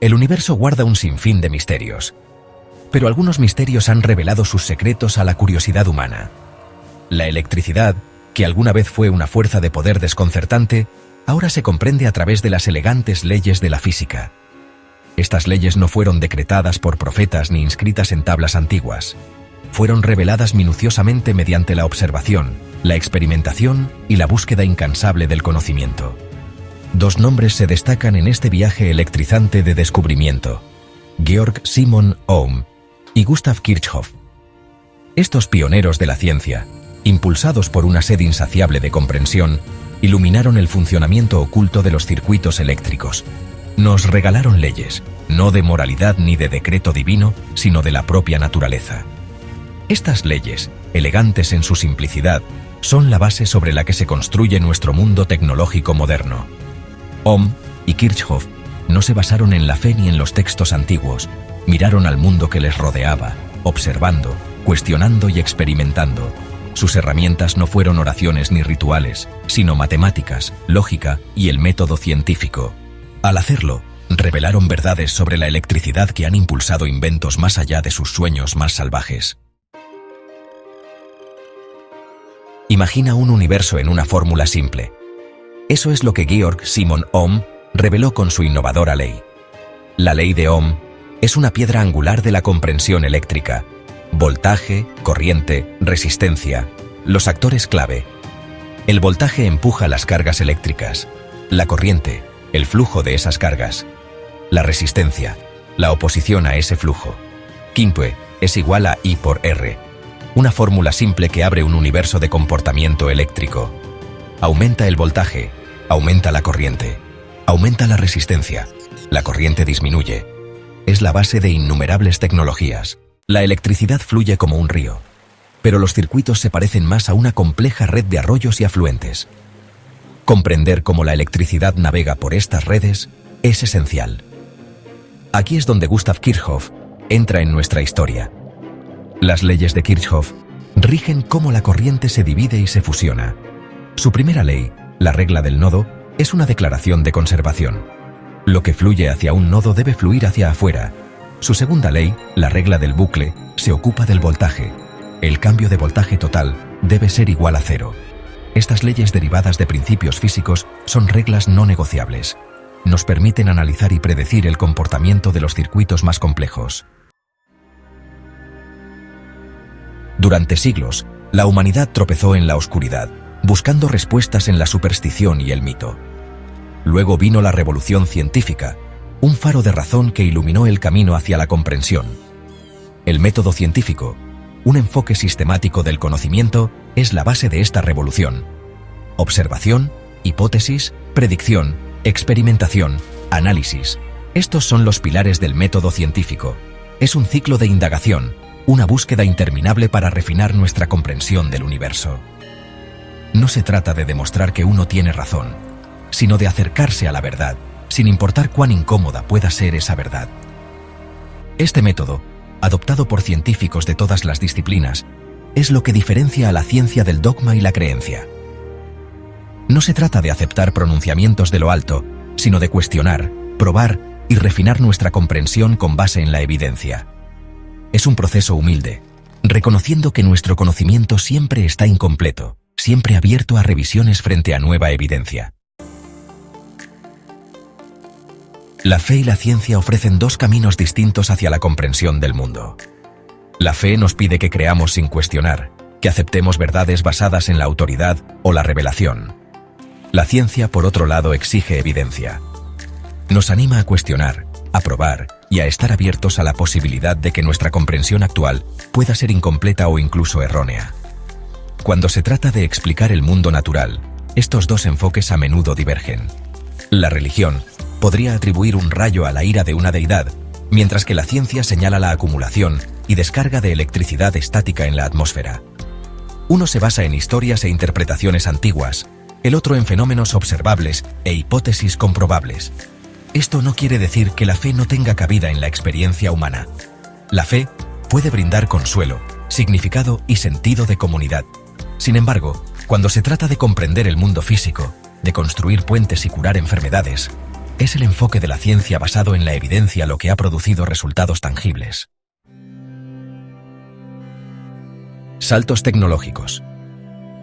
El universo guarda un sinfín de misterios, pero algunos misterios han revelado sus secretos a la curiosidad humana. La electricidad, que alguna vez fue una fuerza de poder desconcertante, ahora se comprende a través de las elegantes leyes de la física. Estas leyes no fueron decretadas por profetas ni inscritas en tablas antiguas. Fueron reveladas minuciosamente mediante la observación, la experimentación y la búsqueda incansable del conocimiento. Dos nombres se destacan en este viaje electrizante de descubrimiento: Georg Simon Ohm y Gustav Kirchhoff. Estos pioneros de la ciencia, impulsados por una sed insaciable de comprensión, iluminaron el funcionamiento oculto de los circuitos eléctricos. Nos regalaron leyes, no de moralidad ni de decreto divino, sino de la propia naturaleza. Estas leyes, elegantes en su simplicidad, son la base sobre la que se construye nuestro mundo tecnológico moderno. Ohm y Kirchhoff no se basaron en la fe ni en los textos antiguos, miraron al mundo que les rodeaba, observando, cuestionando y experimentando. Sus herramientas no fueron oraciones ni rituales, sino matemáticas, lógica y el método científico. Al hacerlo, revelaron verdades sobre la electricidad que han impulsado inventos más allá de sus sueños más salvajes. Imagina un universo en una fórmula simple. Eso es lo que Georg Simon Ohm reveló con su innovadora ley. La ley de Ohm es una piedra angular de la comprensión eléctrica. Voltaje, corriente, resistencia, los actores clave. El voltaje empuja las cargas eléctricas. La corriente, el flujo de esas cargas. La resistencia, la oposición a ese flujo. Quinto es igual a I por R. Una fórmula simple que abre un universo de comportamiento eléctrico. Aumenta el voltaje, aumenta la corriente, aumenta la resistencia, la corriente disminuye. Es la base de innumerables tecnologías. La electricidad fluye como un río, pero los circuitos se parecen más a una compleja red de arroyos y afluentes. Comprender cómo la electricidad navega por estas redes es esencial. Aquí es donde Gustav Kirchhoff entra en nuestra historia. Las leyes de Kirchhoff rigen cómo la corriente se divide y se fusiona. Su primera ley, la regla del nodo, es una declaración de conservación. Lo que fluye hacia un nodo debe fluir hacia afuera. Su segunda ley, la regla del bucle, se ocupa del voltaje. El cambio de voltaje total debe ser igual a cero. Estas leyes derivadas de principios físicos son reglas no negociables. Nos permiten analizar y predecir el comportamiento de los circuitos más complejos. Durante siglos, la humanidad tropezó en la oscuridad, buscando respuestas en la superstición y el mito. Luego vino la revolución científica, un faro de razón que iluminó el camino hacia la comprensión. El método científico, un enfoque sistemático del conocimiento, es la base de esta revolución. Observación, hipótesis, predicción, experimentación, análisis. Estos son los pilares del método científico. Es un ciclo de indagación, una búsqueda interminable para refinar nuestra comprensión del universo. No se trata de demostrar que uno tiene razón, sino de acercarse a la verdad, sin importar cuán incómoda pueda ser esa verdad. Este método, adoptado por científicos de todas las disciplinas, es lo que diferencia a la ciencia del dogma y la creencia. No se trata de aceptar pronunciamientos de lo alto, sino de cuestionar, probar y refinar nuestra comprensión con base en la evidencia. Es un proceso humilde, reconociendo que nuestro conocimiento siempre está incompleto, siempre abierto a revisiones frente a nueva evidencia. La fe y la ciencia ofrecen dos caminos distintos hacia la comprensión del mundo. La fe nos pide que creamos sin cuestionar, que aceptemos verdades basadas en la autoridad o la revelación. La ciencia, por otro lado, exige evidencia. Nos anima a cuestionar, a probar y a estar abiertos a la posibilidad de que nuestra comprensión actual pueda ser incompleta o incluso errónea. Cuando se trata de explicar el mundo natural, estos dos enfoques a menudo divergen. La religión podría atribuir un rayo a la ira de una deidad, mientras que la ciencia señala la acumulación y descarga de electricidad estática en la atmósfera. Uno se basa en historias e interpretaciones antiguas, el otro en fenómenos observables e hipótesis comprobables. Esto no quiere decir que la fe no tenga cabida en la experiencia humana. La fe puede brindar consuelo, significado y sentido de comunidad. Sin embargo, cuando se trata de comprender el mundo físico, de construir puentes y curar enfermedades, Es el enfoque de la ciencia basado en la evidencia lo que ha producido resultados tangibles. Saltos tecnológicos.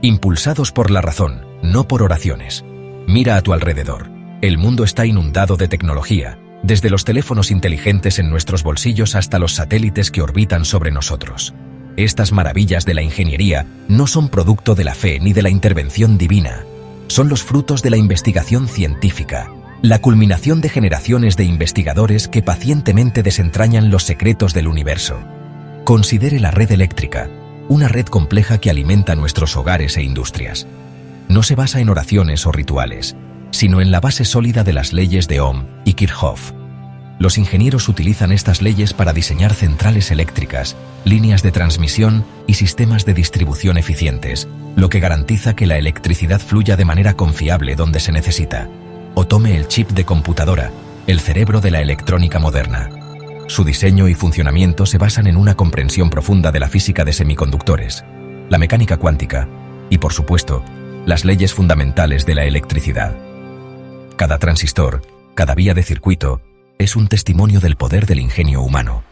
Impulsados por la razón, no por oraciones. Mira a tu alrededor. El mundo está inundado de tecnología, desde los teléfonos inteligentes en nuestros bolsillos hasta los satélites que orbitan sobre nosotros. Estas maravillas de la ingeniería no son producto de la fe ni de la intervención divina. Son los frutos de la investigación científica, la culminación de generaciones de investigadores que pacientemente desentrañan los secretos del universo. Considere la red eléctrica, una red compleja que alimenta nuestros hogares e industrias. No se basa en oraciones o rituales, sino en la base sólida de las leyes de Ohm y Kirchhoff. Los ingenieros utilizan estas leyes para diseñar centrales eléctricas, líneas de transmisión y sistemas de distribución eficientes, lo que garantiza que la electricidad fluya de manera confiable donde se necesita. O tome el chip de computadora, el cerebro de la electrónica moderna. Su diseño y funcionamiento se basan en una comprensión profunda de la física de semiconductores, la mecánica cuántica y, por supuesto, las leyes fundamentales de la electricidad. Cada transistor, cada vía de circuito, es un testimonio del poder del ingenio humano,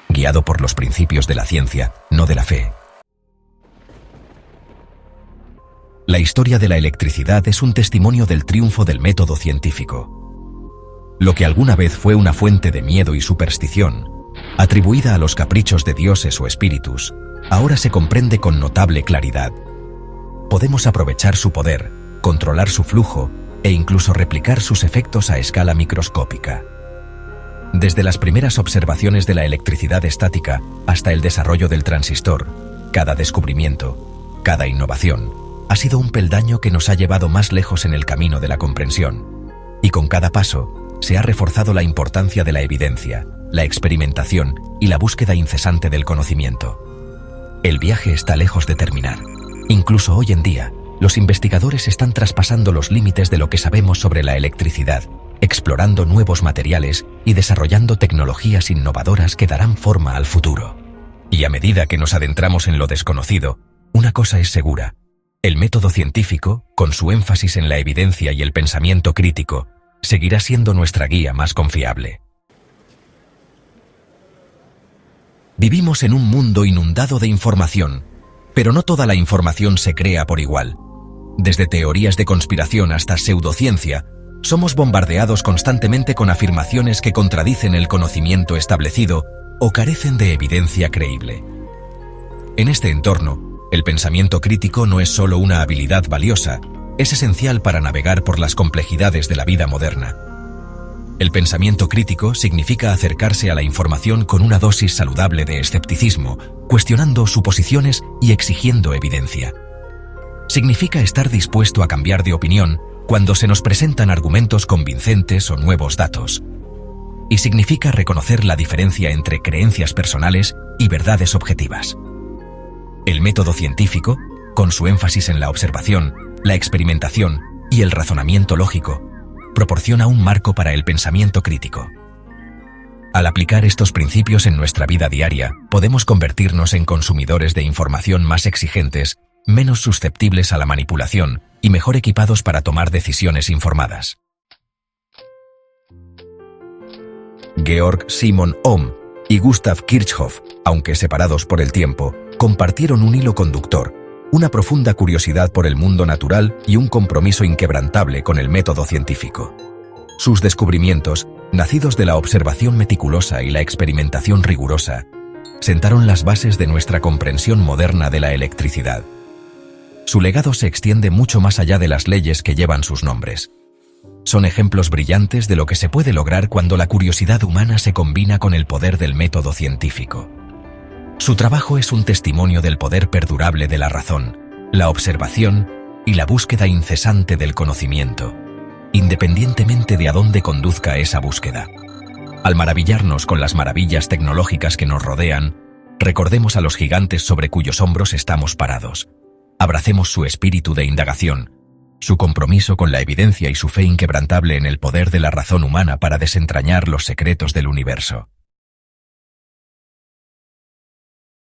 guiado por los principios de la ciencia, no de la fe. La historia de la electricidad es un testimonio del triunfo del método científico. Lo que alguna vez fue una fuente de miedo y superstición, atribuida a los caprichos de dioses o espíritus, ahora se comprende con notable claridad. Podemos aprovechar su poder, controlar su flujo e incluso replicar sus efectos a escala microscópica. Desde las primeras observaciones de la electricidad estática hasta el desarrollo del transistor, cada descubrimiento, cada innovación, ha sido un peldaño que nos ha llevado más lejos en el camino de la comprensión. Y con cada paso, se ha reforzado la importancia de la evidencia, la experimentación y la búsqueda incesante del conocimiento. El viaje está lejos de terminar. Incluso hoy en día, los investigadores están traspasando los límites de lo que sabemos sobre la electricidad, explorando nuevos materiales y desarrollando tecnologías innovadoras que darán forma al futuro. Y a medida que nos adentramos en lo desconocido, una cosa es segura: el método científico, con su énfasis en la evidencia y el pensamiento crítico, seguirá siendo nuestra guía más confiable. Vivimos en un mundo inundado de información, pero no toda la información se crea por igual. Desde teorías de conspiración hasta pseudociencia, somos bombardeados constantemente con afirmaciones que contradicen el conocimiento establecido o carecen de evidencia creíble. En este entorno, el pensamiento crítico no es solo una habilidad valiosa, es esencial para navegar por las complejidades de la vida moderna. El pensamiento crítico significa acercarse a la información con una dosis saludable de escepticismo, cuestionando suposiciones y exigiendo evidencia. Significa estar dispuesto a cambiar de opinión cuando se nos presentan argumentos convincentes o nuevos datos. Y significa reconocer la diferencia entre creencias personales y verdades objetivas. El método científico, con su énfasis en la observación, la experimentación y el razonamiento lógico, proporciona un marco para el pensamiento crítico. Al aplicar estos principios en nuestra vida diaria, podemos convertirnos en consumidores de información más exigentes, menos susceptibles a la manipulación y mejor equipados para tomar decisiones informadas. Georg Simon Ohm y Gustav Kirchhoff, aunque separados por el tiempo, compartieron un hilo conductor: una profunda curiosidad por el mundo natural y un compromiso inquebrantable con el método científico. Sus descubrimientos, nacidos de la observación meticulosa y la experimentación rigurosa, sentaron las bases de nuestra comprensión moderna de la electricidad. Su legado se extiende mucho más allá de las leyes que llevan sus nombres. Son ejemplos brillantes de lo que se puede lograr cuando la curiosidad humana se combina con el poder del método científico. Su trabajo es un testimonio del poder perdurable de la razón, la observación y la búsqueda incesante del conocimiento, independientemente de a dónde conduzca esa búsqueda. Al maravillarnos con las maravillas tecnológicas que nos rodean, recordemos a los gigantes sobre cuyos hombros estamos parados. Abracemos su espíritu de indagación, su compromiso con la evidencia y su fe inquebrantable en el poder de la razón humana para desentrañar los secretos del universo.